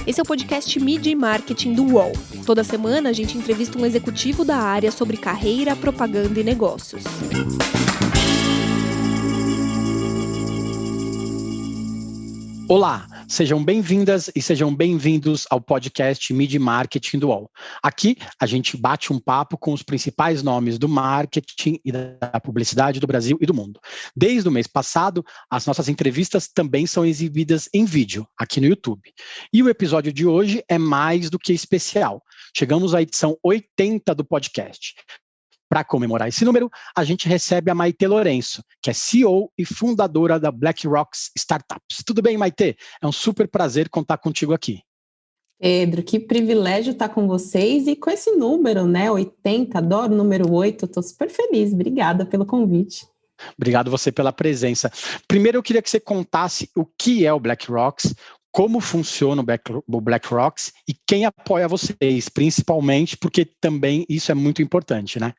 Esse é o podcast Mídia e Marketing do UOL. Toda semana a gente entrevista um executivo da área sobre carreira, propaganda e negócios. Olá, sejam bem-vindas e sejam bem-vindos ao podcast Mídia e Marketing do UOL. Aqui a gente bate um papo com os principais nomes do marketing e da publicidade do Brasil e do mundo. Desde o mês passado, as nossas entrevistas também são exibidas em vídeo, aqui no YouTube. E o episódio de hoje é mais do que especial. Chegamos à edição 80 do podcast. Para comemorar esse número, a gente recebe a Maite Lourenço, que é CEO e fundadora da BlackRock Startups. Tudo bem, Maite? É um super prazer contar contigo aqui. Pedro, que privilégio estar com vocês e com esse número, né? 80, adoro o número 8, estou super feliz. Obrigada pelo convite. Obrigado você pela presença. Primeiro, eu queria que você contasse o que é o BlackRock, como funciona o BlackRock e quem apoia vocês, principalmente porque também isso é muito importante, né?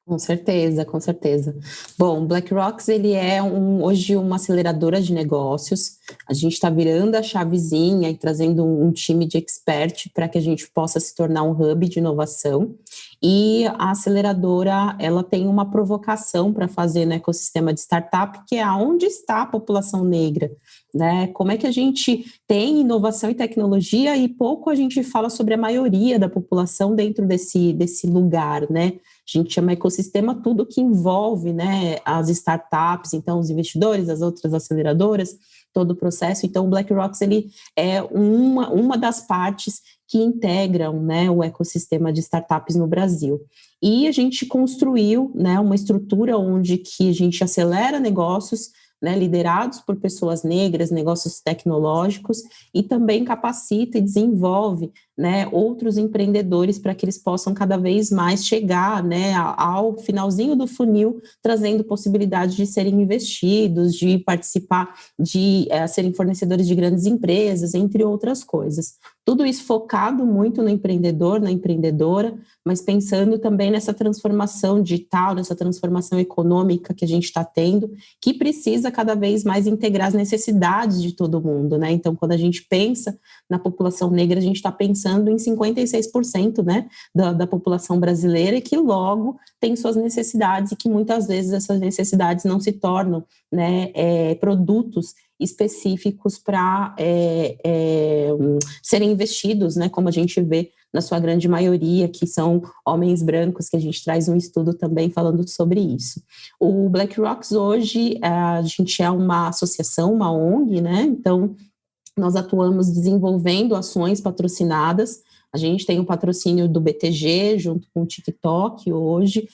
Com certeza, com certeza. Bom, BlackRock, ele é hoje uma aceleradora de negócios. A gente está virando a chavezinha e trazendo um time de expert para que a gente possa se tornar um hub de inovação. E a aceleradora, ela tem uma provocação para fazer no ecossistema de startup, que é onde está a população negra, né? Como é que a gente tem inovação e tecnologia e pouco a gente fala sobre a maioria da população dentro desse lugar, né? A gente chama ecossistema tudo que envolve, né, as startups, então os investidores, as outras aceleradoras, todo o processo. Então o BlackRock, ele é uma das partes que integram, né, o ecossistema de startups no Brasil. E a gente construiu, né, uma estrutura onde que a gente acelera negócios, né, liderados por pessoas negras, negócios tecnológicos, e também capacita e desenvolve, né, outros empreendedores para que eles possam cada vez mais chegar, né, ao finalzinho do funil, trazendo possibilidade de serem investidos, de participar, de serem fornecedores de grandes empresas, entre outras coisas. Tudo isso focado muito no empreendedor, na empreendedora, mas pensando também nessa transformação digital, nessa transformação econômica que a gente está tendo, que precisa cada vez mais integrar as necessidades de todo mundo, né? Então, quando a gente pensa na população negra, a gente está pensando em 56%, né, da população brasileira e que logo tem suas necessidades e que muitas vezes essas necessidades não se tornam, né, produtos específicos para serem investidos, né, como a gente vê na sua grande maioria, que são homens brancos, que a gente traz um estudo também falando sobre isso. O BlackRock hoje, a gente é uma associação, uma ONG, né, então nós atuamos desenvolvendo ações patrocinadas. A gente tem o patrocínio do BTG, junto com o TikTok, hoje,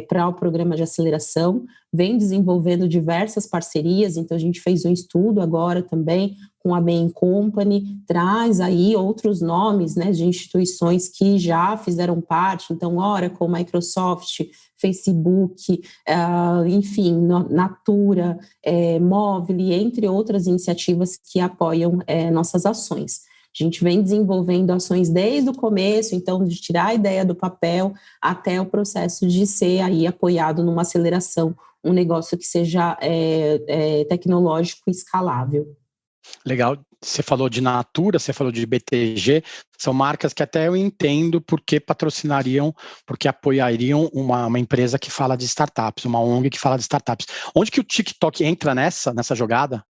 para o programa de aceleração, vem desenvolvendo diversas parcerias, então a gente fez um estudo agora também com a Bain Company, traz aí outros nomes, né, de instituições que já fizeram parte, então Oracle, Microsoft, Facebook, enfim, Natura, Movile, entre outras iniciativas que apoiam nossas ações. A gente vem desenvolvendo ações desde o começo, então, de tirar a ideia do papel até o processo de ser aí apoiado numa aceleração, um negócio que seja tecnológico e escalável. Legal, você falou de Natura, você falou de BTG, são marcas que até eu entendo porque patrocinariam, porque apoiariam uma empresa que fala de startups, uma ONG que fala de startups. Onde que o TikTok entra nessa jogada?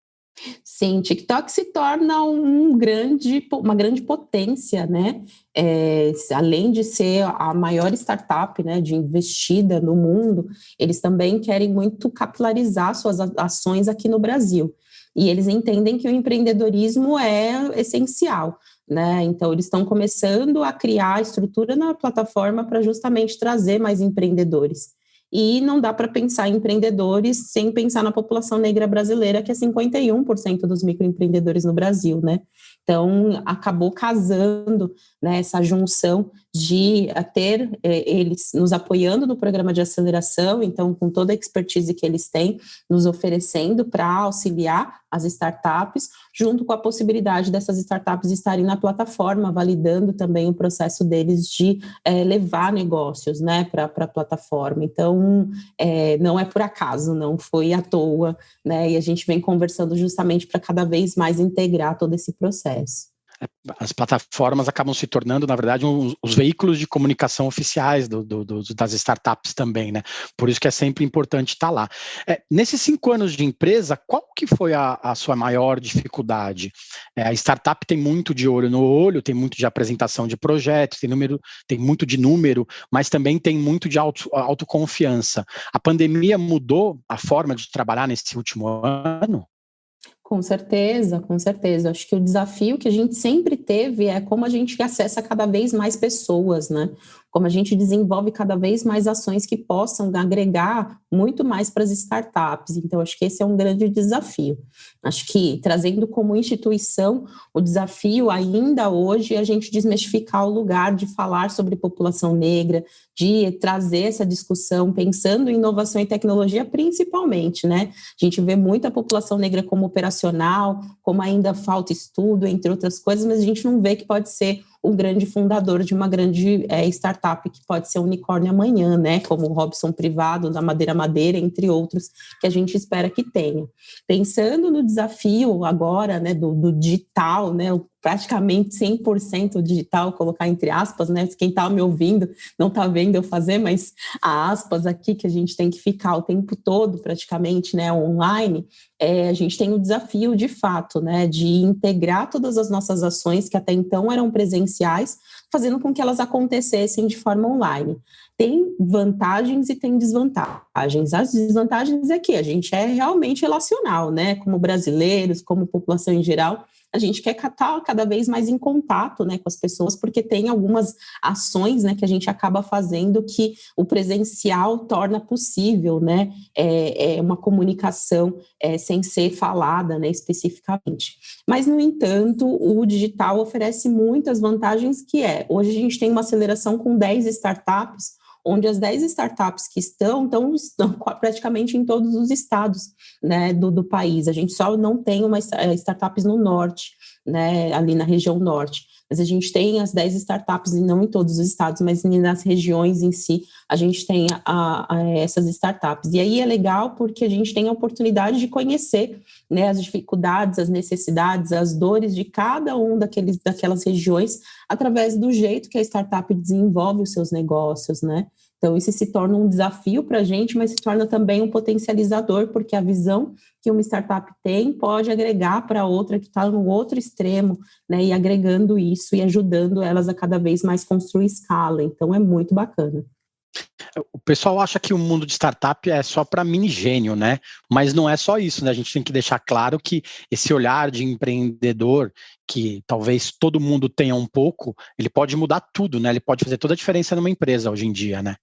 Sim, TikTok se torna uma grande potência, né? Além de ser a maior startup, né, de investida no mundo, eles também querem muito capilarizar suas ações aqui no Brasil. E eles entendem que o empreendedorismo é essencial, né? Então, eles estão começando a criar a estrutura na plataforma para justamente trazer mais empreendedores. E não dá para pensar em empreendedores sem pensar na população negra brasileira, que é 51% dos microempreendedores no Brasil, né? Então, acabou casando, né, essa junção de ter eles nos apoiando no programa de aceleração, então, com toda a expertise que eles têm, nos oferecendo para auxiliar as startups, junto com a possibilidade dessas startups estarem na plataforma, validando também o processo deles de levar negócios, né, para a plataforma. Então, não é por acaso, não foi à toa, né, e a gente vem conversando justamente para cada vez mais integrar todo esse processo. As plataformas acabam se tornando, na verdade, os veículos de comunicação oficiais das startups também, né? Por isso que é sempre importante estar lá. Nesses 5 anos de empresa, qual que foi a sua maior dificuldade? A startup tem muito de olho no olho, tem muito de apresentação de projetos, tem muito de número, mas também tem muito de autoconfiança. A pandemia mudou a forma de trabalhar nesse último ano? Com certeza, com certeza. Acho que o desafio que a gente sempre teve é como a gente acessa cada vez mais pessoas, né? Como a gente desenvolve cada vez mais ações que possam agregar muito mais para as startups. Então, acho que esse é um grande desafio. Acho que, trazendo como instituição, o desafio ainda hoje é a gente desmistificar o lugar de falar sobre população negra, de trazer essa discussão pensando em inovação e tecnologia principalmente, né? A gente vê muita população negra como operacional, como ainda falta estudo, entre outras coisas, mas a gente não vê que pode ser um grande fundador de uma grande startup que pode ser unicórnio amanhã, né? Como o Robson Privado, da Madeira Madeira, entre outros, que a gente espera que tenha. Pensando no desafio agora, né, do digital, né, praticamente 100% digital, colocar entre aspas, né? Quem está me ouvindo não está vendo eu fazer, mas a aspas aqui que a gente tem que ficar o tempo todo praticamente, né, online, a gente tem o desafio de fato, né, de integrar todas as nossas ações que até então eram presenciais, fazendo com que elas acontecessem de forma online. Tem vantagens e tem desvantagens. As desvantagens é que a gente é realmente relacional, né, como brasileiros, como população em geral. A gente quer estar cada vez mais em contato, né, com as pessoas, porque tem algumas ações, né, que a gente acaba fazendo que o presencial torna possível, né, uma comunicação sem ser falada, né, especificamente. Mas, no entanto, o digital oferece muitas vantagens hoje a gente tem uma aceleração com 10 startups, onde as 10 startups que estão praticamente em todos os estados, né, do país. A gente só não tem startups no norte, né, ali na região norte. Mas a gente tem as 10 startups, e não em todos os estados, mas nas regiões em si, a gente tem essas startups. E aí é legal porque a gente tem a oportunidade de conhecer, né, as dificuldades, as necessidades, as dores de cada daquelas regiões, através do jeito que a startup desenvolve os seus negócios, né? Então, isso se torna um desafio para a gente, mas se torna também um potencializador, porque a visão que uma startup tem pode agregar para outra que está no outro extremo, né, e agregando isso e ajudando elas a cada vez mais construir escala. Então, é muito bacana. O pessoal acha que o mundo de startup é só para mini gênio, né? Mas não é só isso, né? A gente tem que deixar claro que esse olhar de empreendedor, que talvez todo mundo tenha um pouco, ele pode mudar tudo, né? Ele pode fazer toda a diferença numa empresa hoje em dia, né?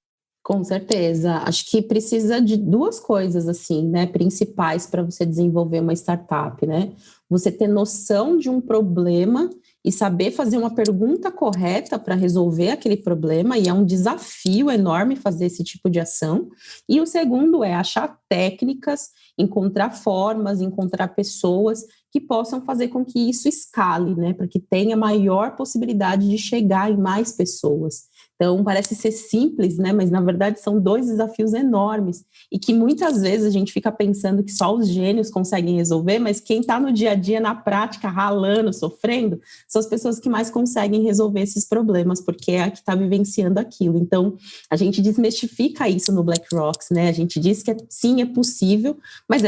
Com certeza. Acho que precisa de duas coisas, assim, né, principais para você desenvolver uma startup, né? Você ter noção de um problema e saber fazer uma pergunta correta para resolver aquele problema, e é um desafio enorme fazer esse tipo de ação. E o segundo é achar técnicas, encontrar formas, encontrar pessoas que possam fazer com que isso escale, né, para que tenha maior possibilidade de chegar em mais pessoas. Então, parece ser simples, né? Mas, na verdade, são 2 desafios enormes e que muitas vezes a gente fica pensando que só os gênios conseguem resolver, mas quem está no dia a dia, na prática, ralando, sofrendo, são as pessoas que mais conseguem resolver esses problemas, porque é a que está vivenciando aquilo. Então, a gente desmistifica isso no BlackRock, né? A gente diz que sim, é possível, mas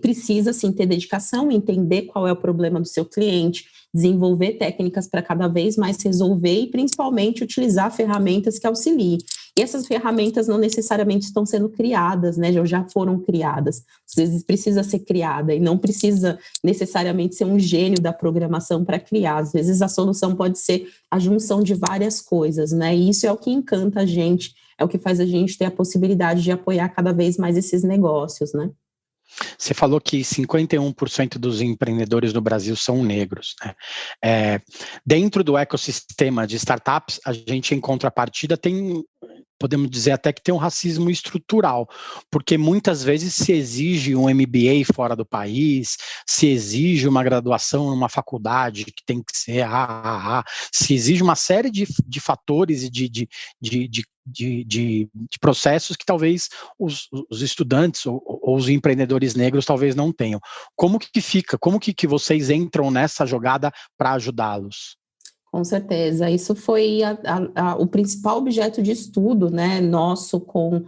precisa, sim, ter dedicação, entender qual é o problema do seu cliente, desenvolver técnicas para cada vez mais resolver e, principalmente, utilizar ferramentas que auxiliem. E essas ferramentas não necessariamente estão sendo criadas, né? Já foram criadas. Às vezes precisa ser criada e não precisa necessariamente ser um gênio da programação para criar. Às vezes a solução pode ser a junção de várias coisas, né? E isso é o que encanta a gente, é o que faz a gente ter a possibilidade de apoiar cada vez mais esses negócios, né? Você falou que 51% dos empreendedores no Brasil são negros, né? Dentro do ecossistema de startups, a gente, em contrapartida, tem podemos dizer até que tem um racismo estrutural, porque muitas vezes se exige um MBA fora do país, se exige uma graduação numa faculdade que tem que ser se exige uma série de fatores e de processos que talvez os estudantes ou os empreendedores negros talvez não tenham. Como que fica? Como que vocês entram nessa jogada para ajudá-los? Com certeza, isso foi o principal objeto de estudo, né, nosso com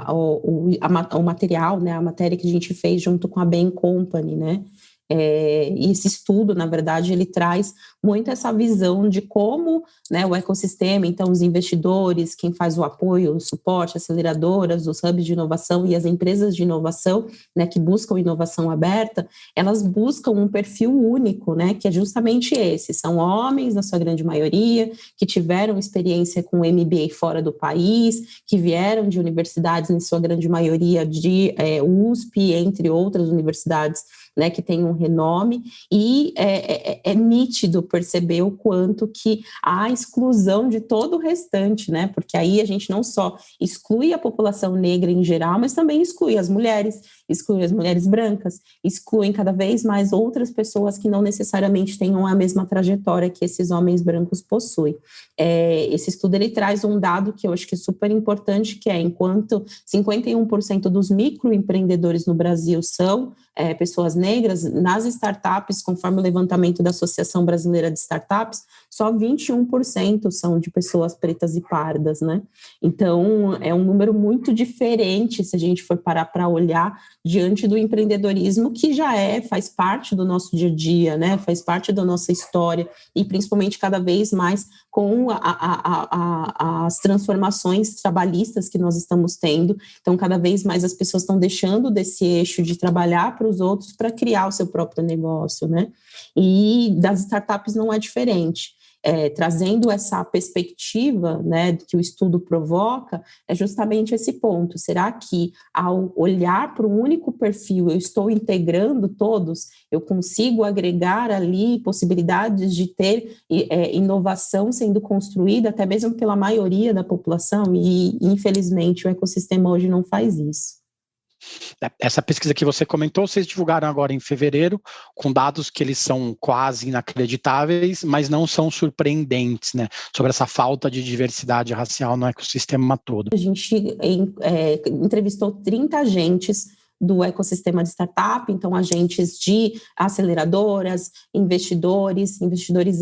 o material, né, a matéria que a gente fez junto com a Bain Company, né. E esse estudo, na verdade, ele traz muito essa visão de como, né, o ecossistema, então os investidores, quem faz o apoio, o suporte, aceleradoras, os hubs de inovação e as empresas de inovação, né, que buscam inovação aberta, elas buscam um perfil único, né, que é justamente esse, são homens, na sua grande maioria, que tiveram experiência com MBA fora do país, que vieram de universidades, em sua grande maioria, de USP, entre outras universidades, né, que tem um renome, e é nítido perceber o quanto que há exclusão de todo o restante, né, porque aí a gente não só exclui a população negra em geral, mas também exclui as mulheres brancas, excluem cada vez mais outras pessoas que não necessariamente tenham a mesma trajetória que esses homens brancos possuem. Esse estudo, ele traz um dado que eu acho que é super importante, que é, enquanto 51% dos microempreendedores no Brasil são pessoas negras, nas startups, conforme o levantamento da Associação Brasileira de Startups, só 21% são de pessoas pretas e pardas, né? Então, é um número muito diferente se a gente for parar para olhar diante do empreendedorismo, que já faz parte do nosso dia a dia, né? Faz parte da nossa história, e principalmente cada vez mais com as transformações trabalhistas que nós estamos tendo. Então, cada vez mais as pessoas estão deixando desse eixo de trabalhar para os outros para criar o seu próprio negócio, né? E das startups não é diferente. Trazendo essa perspectiva, né, que o estudo provoca, é justamente esse ponto. Será que, ao olhar para um único perfil, eu estou integrando todos? Eu consigo agregar ali possibilidades de ter inovação sendo construída, até mesmo pela maioria da população? E, infelizmente, o ecossistema hoje não faz isso. Essa pesquisa que você comentou, vocês divulgaram agora em fevereiro, com dados que eles são quase inacreditáveis, mas não são surpreendentes, né? Sobre essa falta de diversidade racial no ecossistema todo. A gente entrevistou 30 agentes do ecossistema de startup, então agentes de aceleradoras, investidores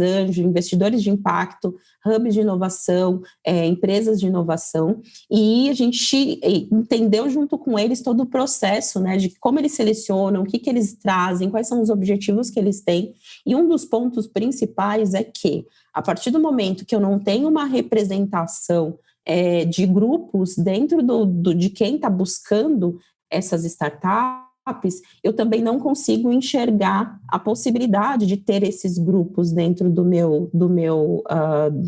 anjos, investidores de impacto, hubs de inovação, empresas de inovação, e a gente entendeu junto com eles todo o processo, né, de como eles selecionam, o que eles trazem, quais são os objetivos que eles têm, e um dos pontos principais é que, a partir do momento que eu não tenho uma representação de grupos dentro de quem está buscando essas startups, eu também não consigo enxergar a possibilidade de ter esses grupos dentro do meu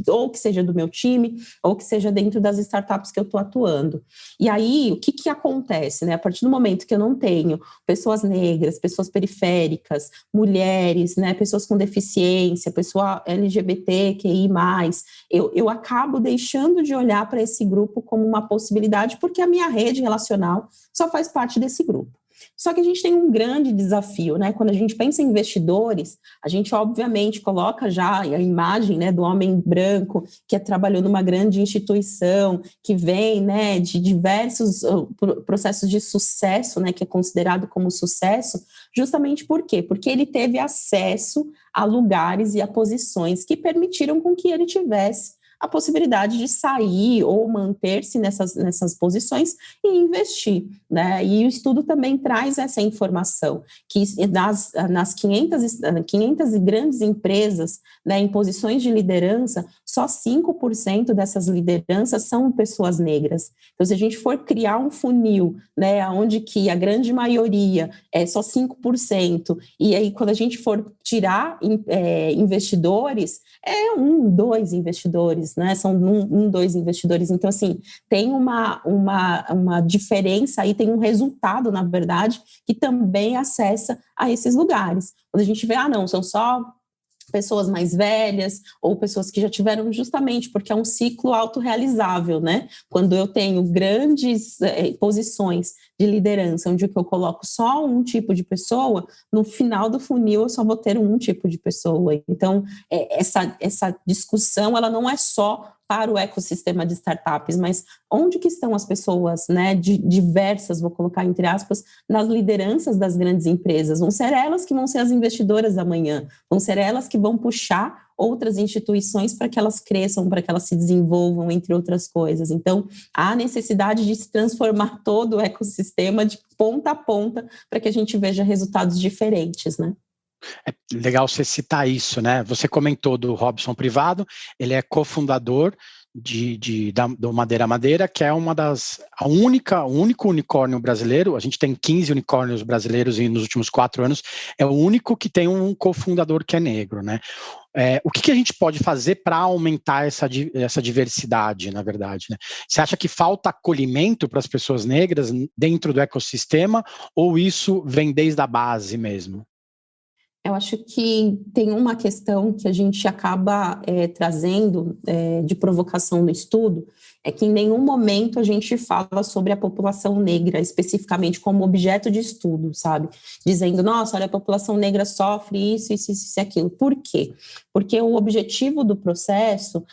ou que seja do meu time, ou que seja dentro das startups que eu estou atuando. E aí, o que acontece, né? A partir do momento que eu não tenho pessoas negras, pessoas periféricas, mulheres, né, pessoas com deficiência, pessoa LGBTQI+, eu acabo deixando de olhar para esse grupo como uma possibilidade, porque a minha rede relacional só faz parte desse grupo. Só que a gente tem um grande desafio, né? Quando a gente pensa em investidores, a gente obviamente coloca já a imagem, né, do homem branco que trabalhou numa grande instituição, que vem, né, de diversos processos de sucesso, né, que é considerado como sucesso, justamente por quê? Porque ele teve acesso a lugares e a posições que permitiram com que ele tivesse a possibilidade de sair ou manter-se nessas posições e investir, né? E o estudo também traz essa informação, que nas 500 grandes empresas, né, em posições de liderança, só 5% dessas lideranças são pessoas negras. Então, se a gente for criar um funil, né, onde que a grande maioria é só 5%, e aí quando a gente for tirar investidores, 2 investidores, né? São 2 investidores. Então, assim, tem uma diferença aí, tem um resultado, na verdade, que também acessa a esses lugares. Quando a gente vê, não, são só pessoas mais velhas ou pessoas que já tiveram, justamente porque é um ciclo autorrealizável, né? Quando eu tenho grandes posições de liderança, onde eu coloco só um tipo de pessoa, no final do funil eu só vou ter um tipo de pessoa. Então, essa discussão, ela não é só para o ecossistema de startups, mas onde que estão as pessoas, né, diversas, vou colocar entre aspas, nas lideranças das grandes empresas? Vão ser elas que vão ser as investidoras amanhã, vão ser elas que vão puxar outras instituições para que elas cresçam, para que elas se desenvolvam, entre outras coisas. Então, há necessidade de se transformar todo o ecossistema de ponta a ponta para que a gente veja resultados diferentes, né? É legal você citar isso, né? Você comentou do Robson Privado, ele é cofundador do Madeira Madeira, que é o único unicórnio brasileiro. A gente tem 15 unicórnios brasileiros e nos últimos 4 anos é o único que tem um cofundador que é negro, né? O que a gente pode fazer para aumentar essa diversidade, na verdade, né? Você acha que falta acolhimento para as pessoas negras dentro do ecossistema ou isso vem desde a base mesmo? Eu acho que tem uma questão que a gente acaba trazendo de provocação no estudo, é que em nenhum momento a gente fala sobre a população negra especificamente como objeto de estudo, sabe? Dizendo, nossa, olha, a população negra sofre isso e aquilo. Por quê? Porque o objetivo do processo,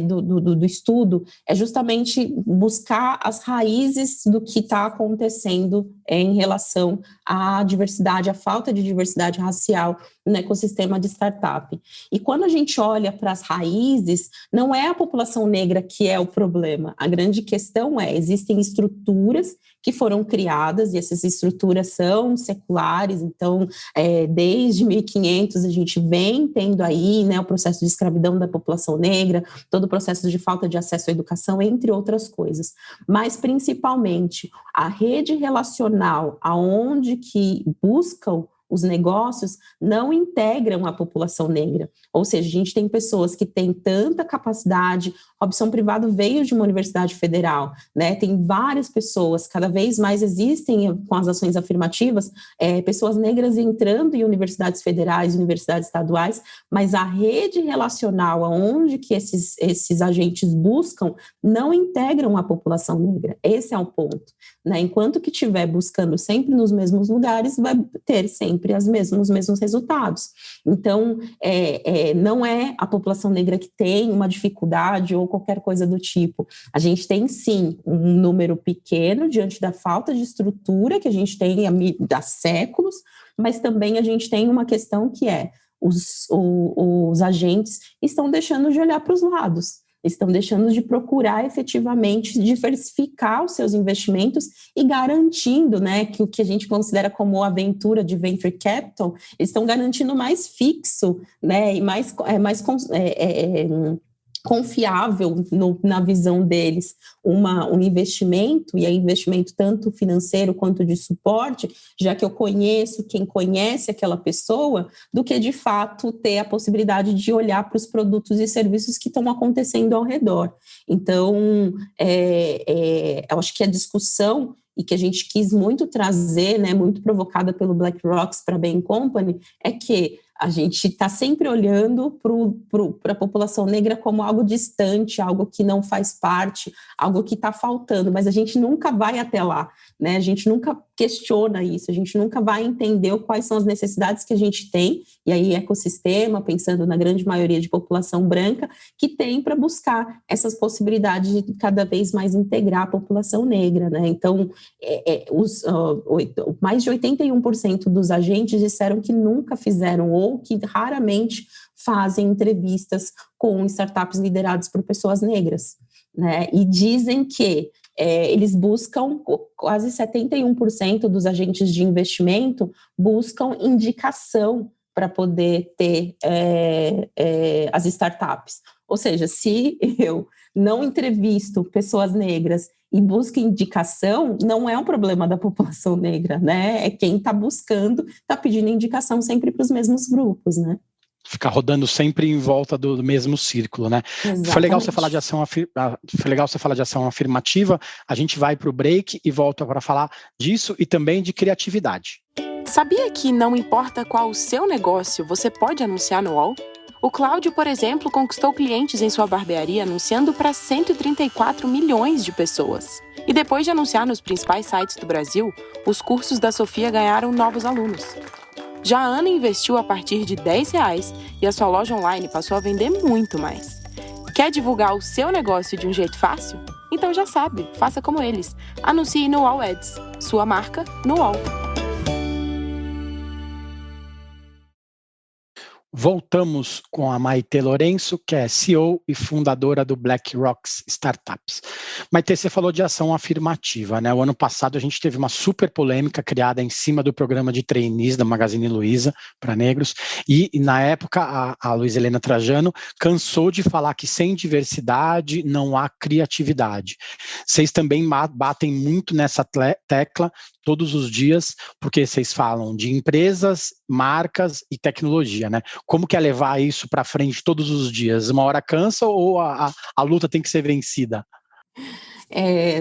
do estudo, é justamente buscar as raízes do que está acontecendo em relação à diversidade, à falta de diversidade racial no ecossistema de startup. E quando a gente olha para as raízes, não é a população negra que é o problema. A grande questão existem estruturas que foram criadas, e essas estruturas são seculares, então, desde 1500 a gente vem tendo aí, né, o processo de escravidão da população negra, todo o processo de falta de acesso à educação, entre outras coisas. Mas, principalmente, a rede relacional, aonde que buscam os negócios, não integram a população negra. Ou seja, a gente tem pessoas que têm tanta capacidade. Robson Privado veio de uma universidade federal, né? Tem várias pessoas, cada vez mais existem, com as ações afirmativas, pessoas negras entrando em universidades federais, universidades estaduais, mas a rede relacional, aonde que esses agentes buscam, não integram a população negra. Esse é o ponto, né? Enquanto que estiver buscando sempre nos mesmos lugares, vai ter sempre os mesmos resultados. Então, não é a população negra que tem uma dificuldade ou qualquer coisa do tipo. A gente tem, sim, um número pequeno diante da falta de estrutura que a gente tem há séculos, mas também a gente tem uma questão que os agentes estão deixando de olhar para os lados, estão deixando de procurar efetivamente diversificar os seus investimentos e garantindo, né, que o que a gente considera como aventura de venture capital, eles estão garantindo mais fixo, né, e mais confiável na visão deles um investimento, e é investimento tanto financeiro quanto de suporte, já que eu conheço quem conhece aquela pessoa, do que de fato ter a possibilidade de olhar para os produtos e serviços que estão acontecendo ao redor. Então, eu acho que a discussão e que a gente quis muito trazer, né, muito provocada pelo BlackRock para a Bain Company, é que a gente está sempre olhando para a população negra como algo distante, algo que não faz parte, algo que está faltando, mas a gente nunca vai até lá, né? A gente nunca questiona isso, a gente nunca vai entender quais são as necessidades que a gente tem, e aí ecossistema, pensando na grande maioria de população branca, que tem para buscar essas possibilidades de cada vez mais integrar a população negra, né? Então, mais de 81% dos agentes disseram que nunca fizeram ou que raramente fazem entrevistas com startups lideradas por pessoas negras, né? E dizem que eles buscam, quase 71% dos agentes de investimento buscam indicação para poder ter as startups. Ou seja, se eu não entrevisto pessoas negras e busco indicação, não é um problema da população negra, né? É quem está buscando, está pedindo indicação sempre para os mesmos grupos, né? Ficar rodando sempre em volta do mesmo círculo, né? Exatamente. Foi legal você falar de ação afirmativa. A gente vai para o break e volta para falar disso e também de criatividade. Sabia que não importa qual o seu negócio, você pode anunciar no UOL? O Cláudio, por exemplo, conquistou clientes em sua barbearia anunciando para 134 milhões de pessoas. E depois de anunciar nos principais sites do Brasil, os cursos da Sofia ganharam novos alunos. Já a Ana investiu a partir de R$10 e a sua loja online passou a vender muito mais. Quer divulgar o seu negócio de um jeito fácil? Então já sabe, faça como eles. Anuncie no UOL Ads. Sua marca no UOL. Voltamos com a Maite Lourenço, que é CEO e fundadora do BlackRock Startups. Maite, você falou de ação afirmativa, né? O ano passado a gente teve uma super polêmica criada em cima do programa de trainees da Magazine Luiza para negros, e na época a Luiza Helena Trajano cansou de falar que sem diversidade não há criatividade. Vocês também batem muito nessa tecla todos os dias, porque vocês falam de empresas, marcas e tecnologia, né? Como que é levar isso para frente todos os dias? Uma hora cansa ou a luta tem que ser vencida?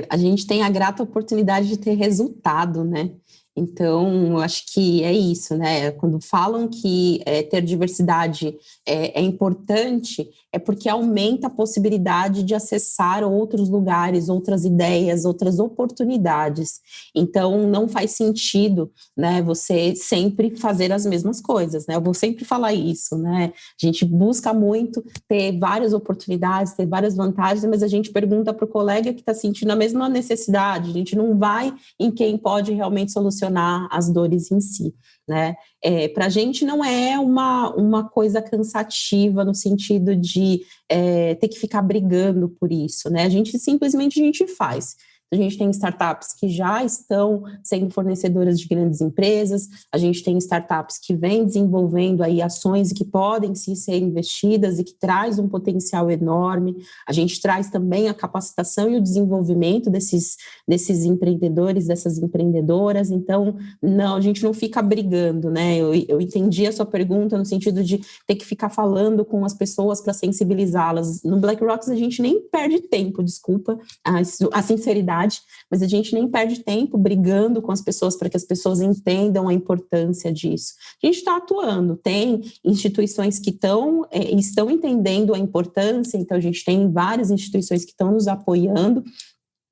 A gente tem a grata oportunidade de ter resultado, né? Então, eu acho que é isso, né? Quando falam que ter diversidade é importante, é porque aumenta a possibilidade de acessar outros lugares, outras ideias, outras oportunidades. Então, não faz sentido, né, você sempre fazer as mesmas coisas, né? Eu vou sempre falar isso, né? A gente busca muito ter várias oportunidades, ter várias vantagens, mas a gente pergunta para o colega que está sentindo a mesma necessidade, a gente não vai em quem pode realmente solucionar as dores em si, né? Para a gente não é uma coisa cansativa no sentido de ter que ficar brigando por isso, né? A gente simplesmente faz. A gente tem startups que já estão sendo fornecedoras de grandes empresas, a gente tem startups que vêm desenvolvendo aí ações que podem sim ser investidas e que traz um potencial enorme, a gente traz também a capacitação e o desenvolvimento desses empreendedores, dessas empreendedoras, então, não, a gente não fica brigando, né? Eu entendi a sua pergunta no sentido de ter que ficar falando com as pessoas para sensibilizá-las. No BlackRock a gente nem perde tempo, desculpa a sinceridade, mas a gente nem perde tempo brigando com as pessoas para que as pessoas entendam a importância disso. A gente está atuando, tem instituições que estão entendendo a importância, então a gente tem várias instituições que estão nos apoiando,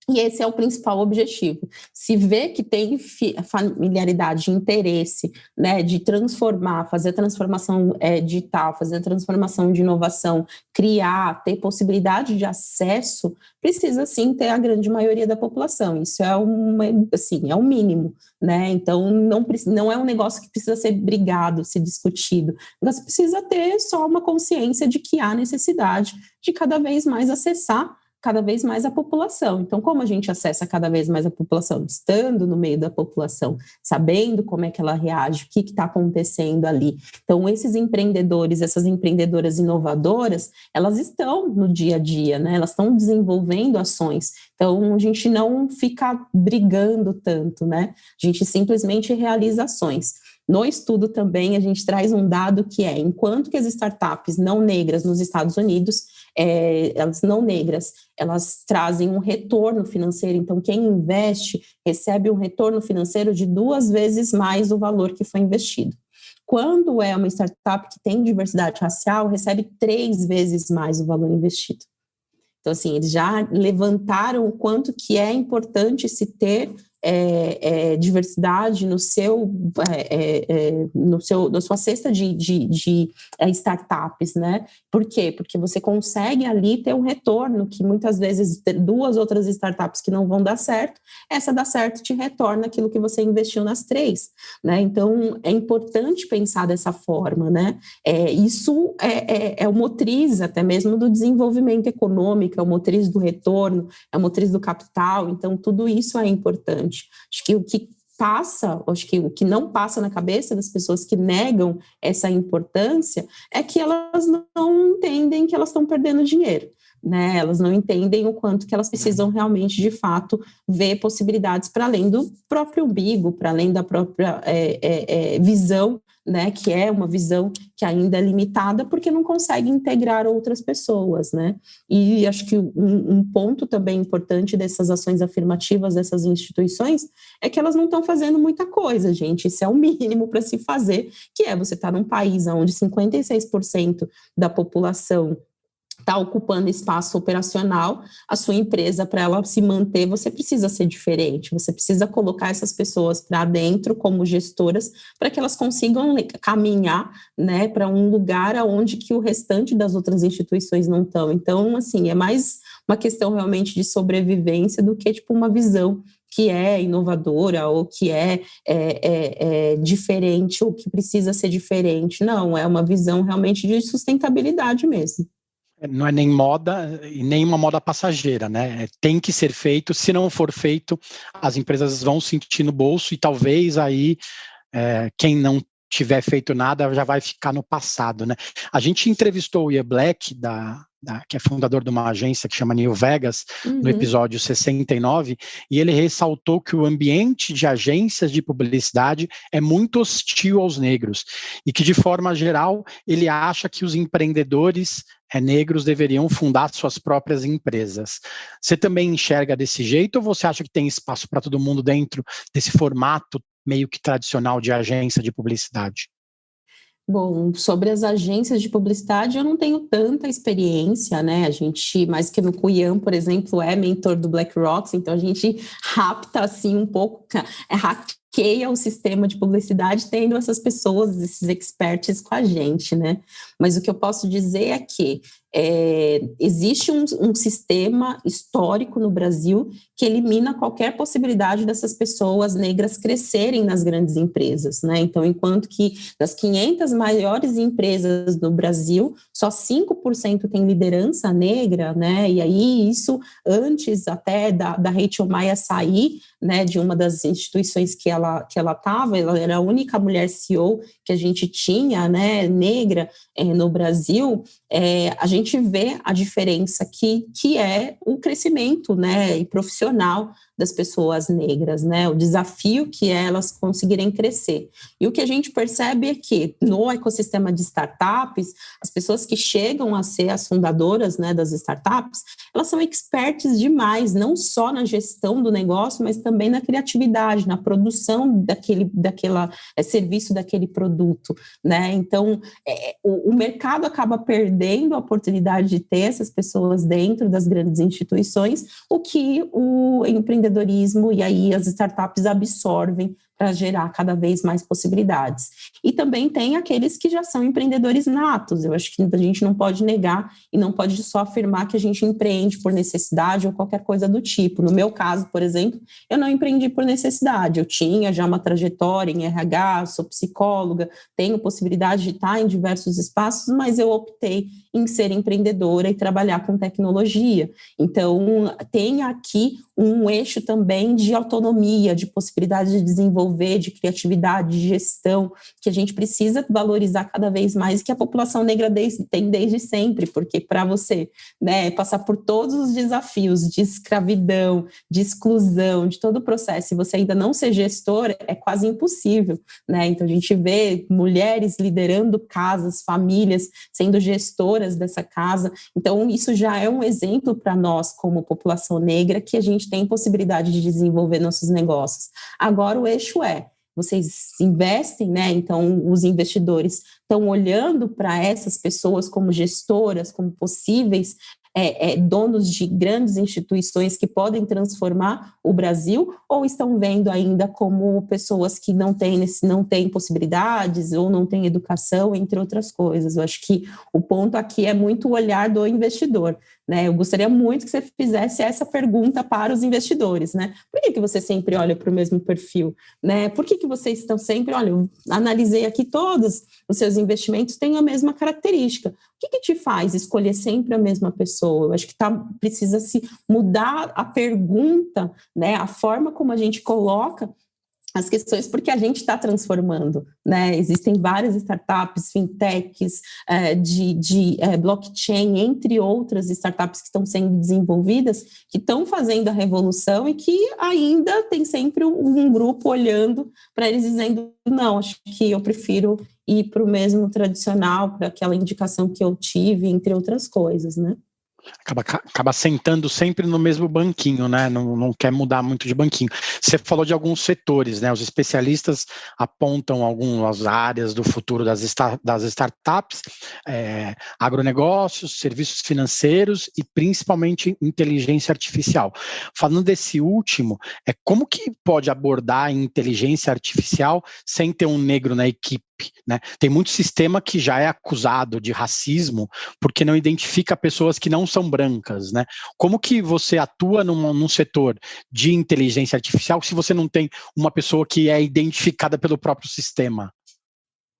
e esse é o principal objetivo. Se vê que tem familiaridade, interesse, né, de transformar, fazer a transformação digital, fazer a transformação de inovação, criar, ter possibilidade de acesso, precisa sim ter a grande maioria da população. Isso é é o mínimo, né? Então não é um negócio que precisa ser brigado, ser discutido. O negócio precisa ter só uma consciência de que há necessidade de cada vez mais acessar cada vez mais a população. Então, como a gente acessa cada vez mais a população? Estando no meio da população, sabendo como é que ela reage, o que está acontecendo ali. Então, esses empreendedores, essas empreendedoras inovadoras, elas estão no dia a dia, né? Elas estão desenvolvendo ações. Então, a gente não fica brigando tanto, né? A gente simplesmente realiza ações. No estudo também, a gente traz um dado que enquanto que as startups não negras nos Estados Unidos, elas não negras, elas trazem um retorno financeiro, então quem investe recebe um retorno financeiro de 2 vezes mais o valor que foi investido. Quando é uma startup que tem diversidade racial, recebe 3 vezes mais o valor investido. Então, assim, eles já levantaram o quanto que é importante se ter diversidade na sua cesta de startups, né? Por quê? Porque você consegue ali ter um retorno que muitas vezes 2 outras startups que não vão dar certo, essa dá certo te retorna aquilo que você investiu nas 3, né? Então, é importante pensar dessa forma, né? Isso é o motriz até mesmo do desenvolvimento econômico, é o motriz do retorno, é o motriz do capital, então tudo isso é importante. Acho que o que não passa na cabeça das pessoas que negam essa importância é que elas não entendem que elas estão perdendo dinheiro, né? Elas não entendem o quanto que elas precisam realmente, de fato, ver possibilidades para além do próprio umbigo, para além da própria visão né, que é uma visão que ainda é limitada porque não consegue integrar outras pessoas, né? E acho que um ponto também importante dessas ações afirmativas dessas instituições é que elas não estão fazendo muita coisa, gente. Isso é o mínimo para se fazer, que é você estar num país onde 56% da população está ocupando espaço operacional, a sua empresa, para ela se manter, você precisa ser diferente, você precisa colocar essas pessoas para dentro como gestoras, para que elas consigam caminhar, né, para um lugar onde que o restante das outras instituições não estão. Então, assim, é mais uma questão realmente de sobrevivência do que, tipo, uma visão que é inovadora ou que é diferente ou que precisa ser diferente. Não, é uma visão realmente de sustentabilidade mesmo. Não é nem moda e nem uma moda passageira, né? Tem que ser feito. Se não for feito, as empresas vão sentir no bolso e talvez aí quem não tiver feito nada já vai ficar no passado, né? A gente entrevistou o Ian Black, que é fundador de uma agência que chama New Vegas, no episódio 69, e ele ressaltou que o ambiente de agências de publicidade é muito hostil aos negros e que, de forma geral, ele acha que os empreendedores negros deveriam fundar suas próprias empresas. Você também enxerga desse jeito ou você acha que tem espaço para todo mundo dentro desse formato meio que tradicional de agência de publicidade? Bom, sobre as agências de publicidade, eu não tenho tanta experiência, né? A gente, mais que no Ian, por exemplo, é mentor do BlackRock, então a gente rapta, assim, um pouco, hackeia o sistema de publicidade tendo essas pessoas, esses experts com a gente, né? Mas o que eu posso dizer é que existe um sistema histórico no Brasil que elimina qualquer possibilidade dessas pessoas negras crescerem nas grandes empresas, né? Então, enquanto que das 500 maiores empresas do Brasil, só 5% tem liderança negra, né? E aí isso antes até da Rachel Maia sair, né, de uma das instituições que ela estava, ela era a única mulher CEO que a gente tinha, né, negra no Brasil. A gente vê a diferença que é o crescimento, né, e profissional das pessoas negras, né, o desafio que é elas conseguirem crescer. E o que a gente percebe é que no ecossistema de startups, as pessoas que chegam a ser as fundadoras, né, das startups, elas são experts demais, não só na gestão do negócio, mas também na criatividade, na produção daquela serviço, daquele produto, né? Então, o mercado acaba perdendo a oportunidade de ter essas pessoas dentro das grandes instituições, o que o empreendedorismo e aí as startups absorvem para gerar cada vez mais possibilidades. E também tem aqueles que já são empreendedores natos. Eu acho que a gente não pode negar e não pode só afirmar que a gente empreende por necessidade ou qualquer coisa do tipo. No meu caso, por exemplo, eu não empreendi por necessidade. Eu tinha já uma trajetória em RH, sou psicóloga, tenho possibilidade de estar em diversos espaços, mas eu optei em ser empreendedora e trabalhar com tecnologia. Então, tem aqui um eixo também de autonomia, de possibilidade de desenvolver, de criatividade, de gestão, que a gente precisa valorizar cada vez mais, que a população negra tem desde sempre, porque para você, né, passar por todos os desafios de escravidão, de exclusão, de todo o processo, e você ainda não ser gestor, é quase impossível, né? Então a gente vê mulheres liderando casas, famílias, sendo gestoras dessa casa. Então isso já é um exemplo para nós, como população negra, que a gente tem possibilidade de desenvolver nossos negócios. Agora o eixo vocês investem, né? Então, os investidores estão olhando para essas pessoas como gestoras, como possíveis donos de grandes instituições que podem transformar o Brasil, ou estão vendo ainda como pessoas que não têm possibilidades ou não têm educação, entre outras coisas. Eu acho que o ponto aqui é muito o olhar do investidor, né? Eu gostaria muito que você fizesse essa pergunta para os investidores, né? Por que você sempre olha para o mesmo perfil, né? Por que vocês estão sempre, olha, eu analisei aqui todos os seus investimentos têm a mesma característica. O que te faz escolher sempre a mesma pessoa? Eu acho que precisa se mudar a pergunta, né? A forma como a gente coloca as questões, porque a gente está transformando, né? Existem várias startups, fintechs, de blockchain, entre outras startups que estão sendo desenvolvidas, que estão fazendo a revolução e que ainda tem sempre um grupo olhando para eles dizendo, não, acho que eu prefiro ir para o mesmo tradicional, para aquela indicação que eu tive, entre outras coisas, né? Acaba sentando sempre no mesmo banquinho, né? Não quer mudar muito de banquinho. Você falou de alguns setores, né? Os especialistas apontam algumas áreas do futuro das startups, agronegócios, serviços financeiros e principalmente inteligência artificial. Falando desse último, como que pode abordar a inteligência artificial sem ter um negro na equipe? Né? Tem muito sistema que já é acusado de racismo porque não identifica pessoas que não são brancas, né? Como que você atua num setor de inteligência artificial se você não tem uma pessoa que é identificada pelo próprio sistema?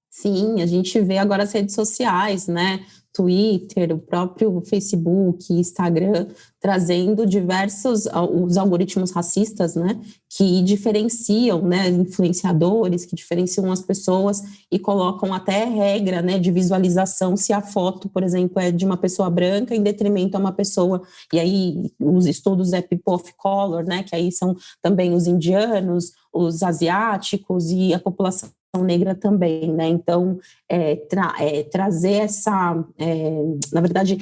Sim, a gente vê agora as redes sociais, né? Twitter, o próprio Facebook, Instagram, trazendo diversos os algoritmos racistas, né, que diferenciam, né, influenciadores, que diferenciam as pessoas e colocam até regra, né, de visualização se a foto, por exemplo, é de uma pessoa branca em detrimento a uma pessoa, e aí os estudos people of color, né, que aí são também os indianos, os asiáticos e a população negra também, né? Então, trazer essa, na verdade,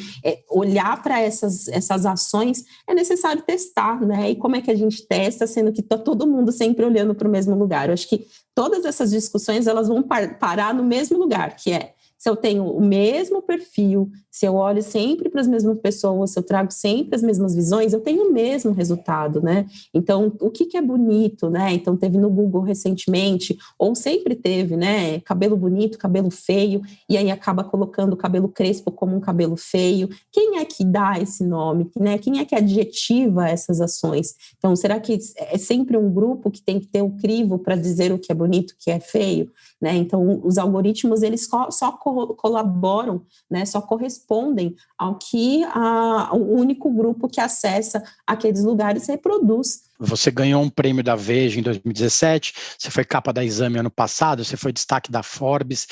olhar para essas ações é necessário testar, né? E como é que a gente testa, sendo que está todo mundo sempre olhando para o mesmo lugar? Eu acho que todas essas discussões, elas vão parar no mesmo lugar, que é, se eu tenho o mesmo perfil, se eu olho sempre para as mesmas pessoas, se eu trago sempre as mesmas visões, eu tenho o mesmo resultado, né? Então, o que é bonito, né? Então, teve no Google recentemente, ou sempre teve, né? Cabelo bonito, cabelo feio, e aí acaba colocando o cabelo crespo como um cabelo feio. Quem é que dá esse nome, né? Quem é que adjetiva essas ações? Então, será que é sempre um grupo que tem que ter o crivo para dizer o que é bonito, o que é feio? Né? Então, os algoritmos, eles só colaboram, né? Só correspondem ao que o único grupo que acessa aqueles lugares reproduz. Você ganhou um prêmio da Veja em 2017, você foi capa da Exame ano passado, você foi destaque da Forbes.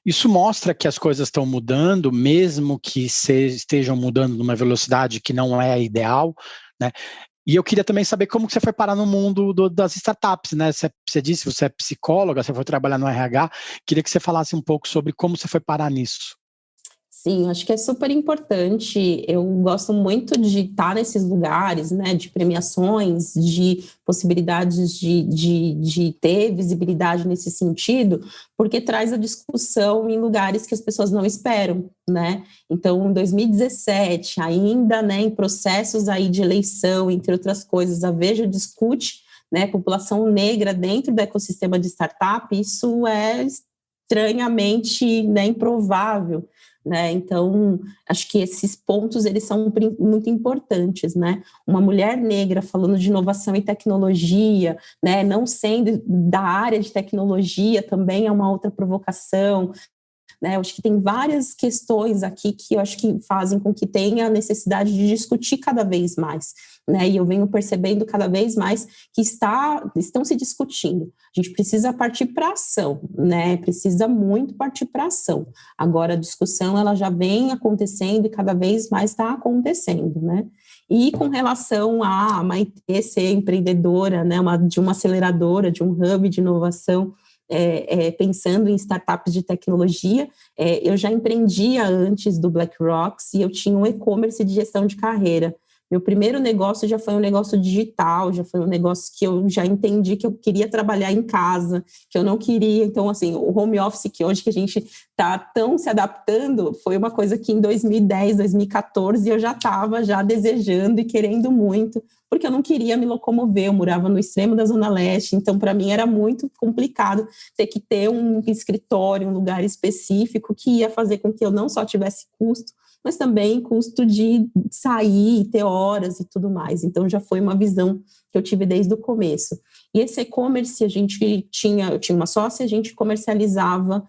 Isso mostra que as coisas estão mudando, mesmo que estejam mudando numa velocidade que não é a ideal, né? E eu queria também saber como que você foi parar no mundo das startups, né? Você disse que você é psicóloga, você foi trabalhar no RH. Queria que você falasse um pouco sobre como você foi parar nisso. Sim, acho que é super importante. Eu gosto muito de estar nesses lugares, né, de premiações, de possibilidades de ter visibilidade nesse sentido, porque traz a discussão em lugares que as pessoas não esperam, né? Então, em 2017, ainda, né, em processos aí de eleição, entre outras coisas, a Veja discute, né, população negra dentro do ecossistema de startup. Isso é estranhamente, né, improvável. Né? Então, acho que esses pontos, eles são muito importantes, né? Uma mulher negra falando de inovação e tecnologia, né? Não sendo da área de tecnologia, também é uma outra provocação, né? Eu acho que tem várias questões aqui que eu acho que fazem com que tenha a necessidade de discutir cada vez mais, né? E eu venho percebendo cada vez mais que estão se discutindo. A gente precisa partir para ação, né? Precisa muito partir para ação. Agora, a discussão, ela já vem acontecendo e cada vez mais está acontecendo, né? E com relação a Maitê ser empreendedora, né? De uma aceleradora, de um hub de inovação, pensando em startups de tecnologia, eu já empreendia antes do BlackRock e eu tinha um e-commerce de gestão de carreira. Meu primeiro negócio já foi um negócio digital, já foi um negócio que eu já entendi que eu queria trabalhar em casa, que eu não queria. Então, assim, o home office que hoje que a gente está tão se adaptando, foi uma coisa que em 2010, 2014, eu já estava já desejando e querendo muito, porque eu não queria me locomover, eu morava no extremo da Zona Leste, então para mim era muito complicado ter que ter um escritório, um lugar específico que ia fazer com que eu não só tivesse custo, mas também custo de sair, ter horas e tudo mais. Então, já foi uma visão que eu tive desde o começo. E esse e-commerce, eu tinha uma sócia, a gente comercializava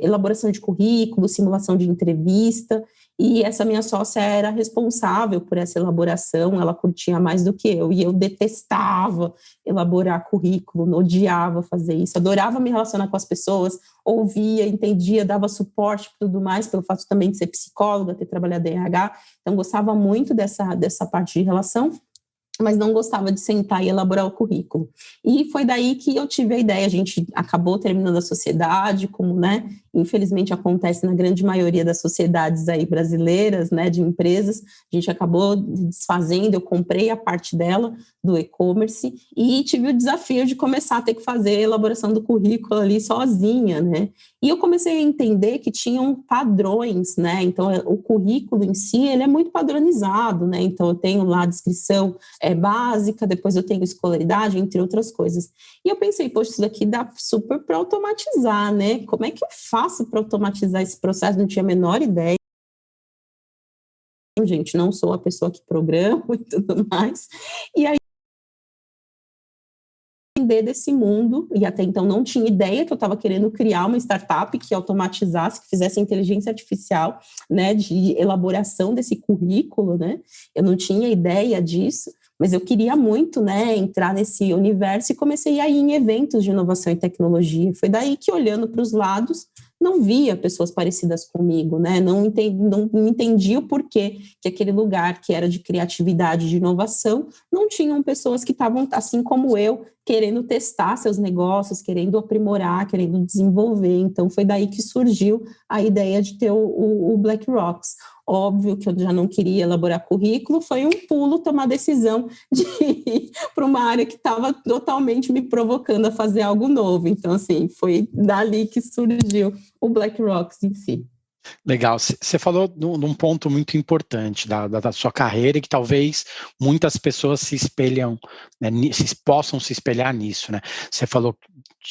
elaboração de currículo, simulação de entrevista, e essa minha sócia era responsável por essa elaboração, ela curtia mais do que eu, e eu detestava elaborar currículo, odiava fazer isso, adorava me relacionar com as pessoas, ouvia, entendia, dava suporte e tudo mais, pelo fato também de ser psicóloga, ter trabalhado em RH, então gostava muito dessa parte de relação, mas não gostava de sentar e elaborar o currículo. E foi daí que eu tive a ideia, a gente acabou terminando a sociedade, como, né, infelizmente acontece na grande maioria das sociedades aí brasileiras, né, de empresas, a gente acabou desfazendo, eu comprei a parte dela, do e-commerce, e tive o desafio de começar a ter que fazer a elaboração do currículo ali sozinha, né, e eu comecei a entender que tinham padrões, né, então o currículo em si, ele é muito padronizado, né, então eu tenho lá a descrição básica, depois eu tenho escolaridade, entre outras coisas. E eu pensei, poxa, isso daqui dá super para automatizar, né? Como é que eu faço para automatizar esse processo? Não tinha a menor ideia. Gente, não sou a pessoa que programa e tudo mais. E aí, entender desse mundo, e até então não tinha ideia que eu estava querendo criar uma startup que automatizasse, que fizesse inteligência artificial, né, de elaboração desse currículo, né? Eu não tinha ideia disso. Mas eu queria muito, né, entrar nesse universo e comecei a ir em eventos de inovação e tecnologia. Foi daí que, olhando para os lados, não via pessoas parecidas comigo, né? Não entendia o porquê que aquele lugar que era de criatividade e de inovação não tinham pessoas que estavam, assim como eu, querendo testar seus negócios, querendo aprimorar, querendo desenvolver. Então, foi daí que surgiu a ideia de ter o Black Rocks. Óbvio que eu já não queria elaborar currículo, foi um pulo tomar a decisão de ir para uma área que estava totalmente me provocando a fazer algo novo. Então, assim, foi dali que surgiu o Black Rocks em si. Legal, você falou num ponto muito importante da sua carreira e que talvez muitas pessoas se espelham, né, possam se espelhar nisso, né? Você falou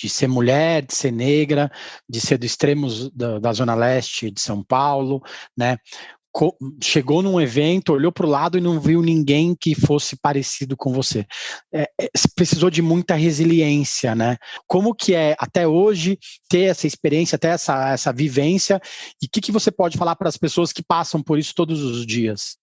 de ser mulher, de ser negra, de ser do extremo da Zona Leste de São Paulo, né? Chegou num evento, olhou para o lado e não viu ninguém que fosse parecido com você. Precisou de muita resiliência, né? Como que é, até hoje, ter essa experiência, ter essa vivência, e o que você pode falar para as pessoas que passam por isso todos os dias?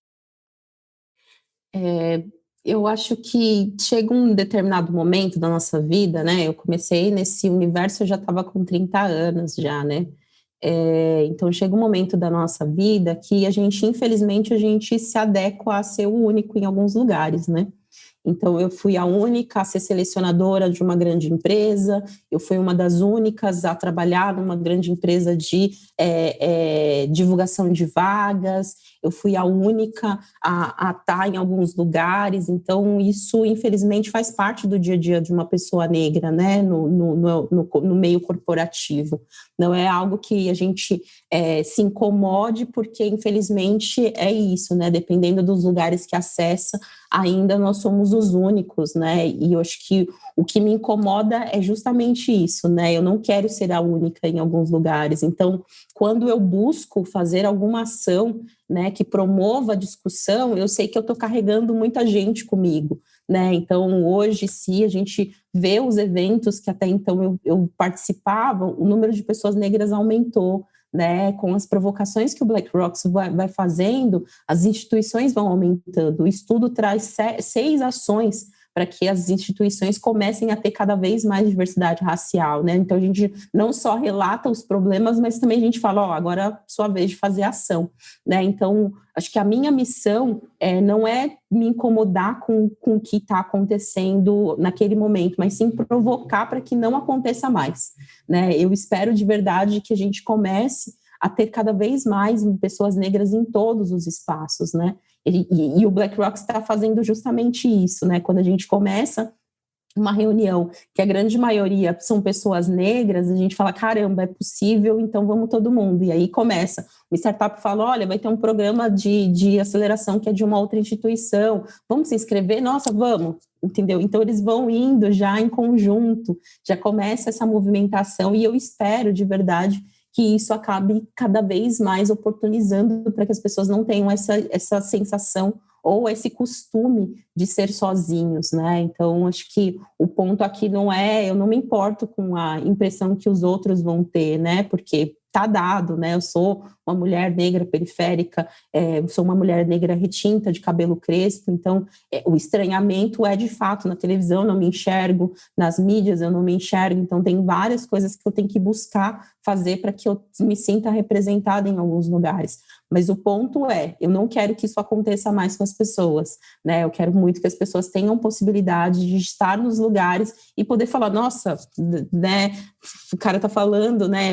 Eu acho que chega um determinado momento da nossa vida, né? Eu comecei nesse universo, eu já estava com 30 anos já, né? Então chega um momento da nossa vida que infelizmente, a gente se adequa a ser o único em alguns lugares, né? Então, eu fui a única a ser selecionadora de uma grande empresa, eu fui uma das únicas a trabalhar numa grande empresa de divulgação de vagas, eu fui a única a estar em alguns lugares. Então, isso, infelizmente, faz parte do dia a dia de uma pessoa negra, né, no meio corporativo. Não é algo que a gente se incomode, porque, infelizmente, é isso, né, dependendo dos lugares que acessa, ainda nós somos os únicos, né, e eu acho que o que me incomoda é justamente isso, né, eu não quero ser a única em alguns lugares. Então, quando eu busco fazer alguma ação, né, que promova a discussão, eu sei que eu estou carregando muita gente comigo, né, então hoje, se a gente vê os eventos que até então eu participava, o número de pessoas negras aumentou, né, com as provocações que o Black Rocks vai fazendo, as instituições vão aumentando. O estudo traz 6 ações para que as instituições comecem a ter cada vez mais diversidade racial, né? Então, a gente não só relata os problemas, mas também a gente fala, agora é sua vez de fazer ação, né? Então, acho que a minha missão não é me incomodar com o que está acontecendo naquele momento, mas sim provocar para que não aconteça mais, né? Eu espero de verdade que a gente comece a ter cada vez mais pessoas negras em todos os espaços, né? E o Black Rocks está fazendo justamente isso, né? Quando a gente começa uma reunião que a grande maioria são pessoas negras, a gente fala, caramba, é possível, então vamos todo mundo. E aí começa, o startup fala, olha, vai ter um programa de aceleração que é de uma outra instituição, vamos se inscrever? Nossa, vamos, entendeu? Então eles vão indo já em conjunto, já começa essa movimentação, e eu espero de verdade que isso acabe cada vez mais oportunizando para que as pessoas não tenham essa sensação ou esse costume de ser sozinhos, né? Então, acho que o ponto aqui não é, eu não me importo com a impressão que os outros vão ter, né? Porque tá dado, né? Eu sou uma mulher negra periférica, eu sou uma mulher negra retinta, de cabelo crespo, então o estranhamento é de fato, na televisão eu não me enxergo, nas mídias eu não me enxergo, então tem várias coisas que eu tenho que buscar fazer para que eu me sinta representada em alguns lugares. Mas o ponto é, eu não quero que isso aconteça mais com as pessoas, né? Eu quero muito que as pessoas tenham possibilidade de estar nos lugares e poder falar, nossa, né? O cara tá falando, né?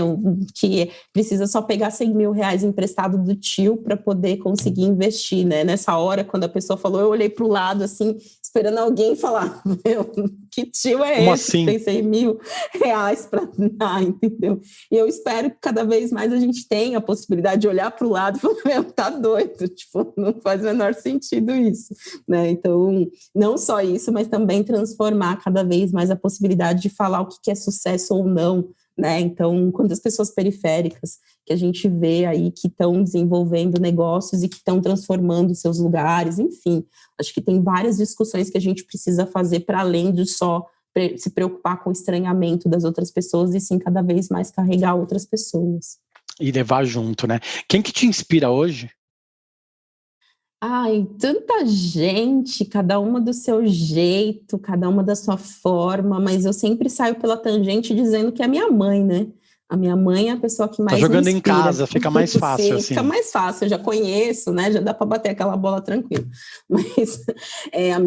Que precisa só pegar 100 mil reais emprestado do tio para poder conseguir investir, né? Nessa hora, quando a pessoa falou, eu olhei para o lado, assim, esperando alguém falar, meu, que tio é Como esse assim? que tem 100 mil reais para dar, entendeu? E eu espero que cada vez mais a gente tenha a possibilidade de olhar para o lado e falar, meu, tá doido, tipo, não faz o menor sentido isso, né? Então, não só isso, mas também transformar cada vez mais a possibilidade de falar o que é sucesso ou não, né? Então, quantas pessoas periféricas que a gente vê aí que estão desenvolvendo negócios e que estão transformando seus lugares, enfim, acho que tem várias discussões que a gente precisa fazer para além de só se preocupar com o estranhamento das outras pessoas e sim cada vez mais carregar outras pessoas. E levar junto, né? Quem que te inspira hoje? Ai, tanta gente, cada uma do seu jeito, cada uma da sua forma, mas eu sempre saio pela tangente dizendo que é a minha mãe, né? A minha mãe é a pessoa que mais Tá jogando me inspira. em casa, fica mais fácil. Sim, assim. Fica mais fácil, eu já conheço, né? Já dá para bater aquela bola tranquilo. Mas a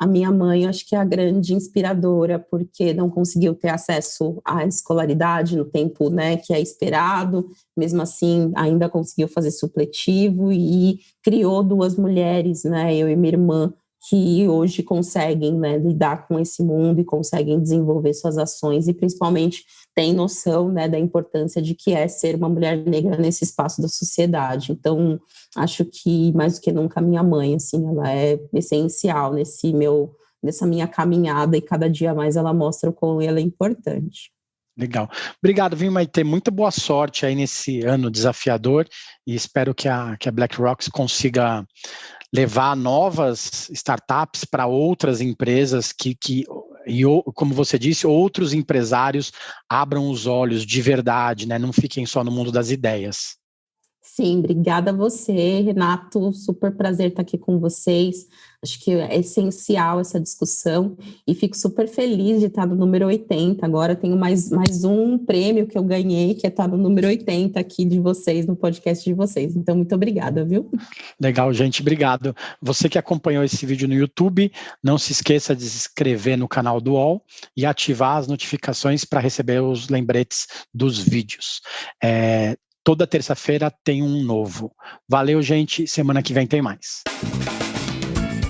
minha mãe acho que é a grande inspiradora, porque não conseguiu ter acesso à escolaridade no tempo, né, que é esperado, mesmo assim ainda conseguiu fazer supletivo e criou 2 mulheres, né, eu e minha irmã, que hoje conseguem, né, lidar com esse mundo e conseguem desenvolver suas ações e principalmente têm noção, né, da importância de que é ser uma mulher negra nesse espaço da sociedade. Então, acho que mais do que nunca a minha mãe, assim, ela é essencial nessa minha caminhada e cada dia mais ela mostra o quão ela é importante. Legal. Obrigado, viu, Maitê? Muita boa sorte aí nesse ano desafiador e espero que a BlackRock consiga levar novas startups para outras empresas e, como você disse, outros empresários abram os olhos de verdade, né? Não fiquem só no mundo das ideias. Sim, obrigada a você, Renato. Super prazer estar aqui com vocês. Acho que é essencial essa discussão e fico super feliz de estar no número 80. Agora tenho mais um prêmio que eu ganhei, que é estar no número 80 aqui de vocês, no podcast de vocês. Então, muito obrigada, viu? Legal, gente, obrigado. Você que acompanhou esse vídeo no YouTube, não se esqueça de se inscrever no canal do UOL e ativar as notificações para receber os lembretes dos vídeos. Toda terça-feira tem um novo. Valeu, gente. Semana que vem tem mais.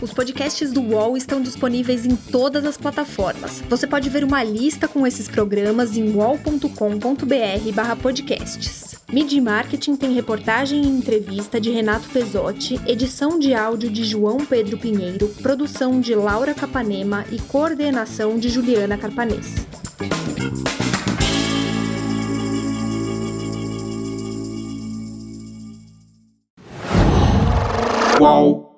Os podcasts do UOL estão disponíveis em todas as plataformas. Você pode ver uma lista com esses programas em uol.com.br/podcasts. Media Marketing tem reportagem e entrevista de Renato Pezzotti, edição de áudio de João Pedro Pinheiro, produção de Laura Capanema e coordenação de Juliana Carpanês. UOL.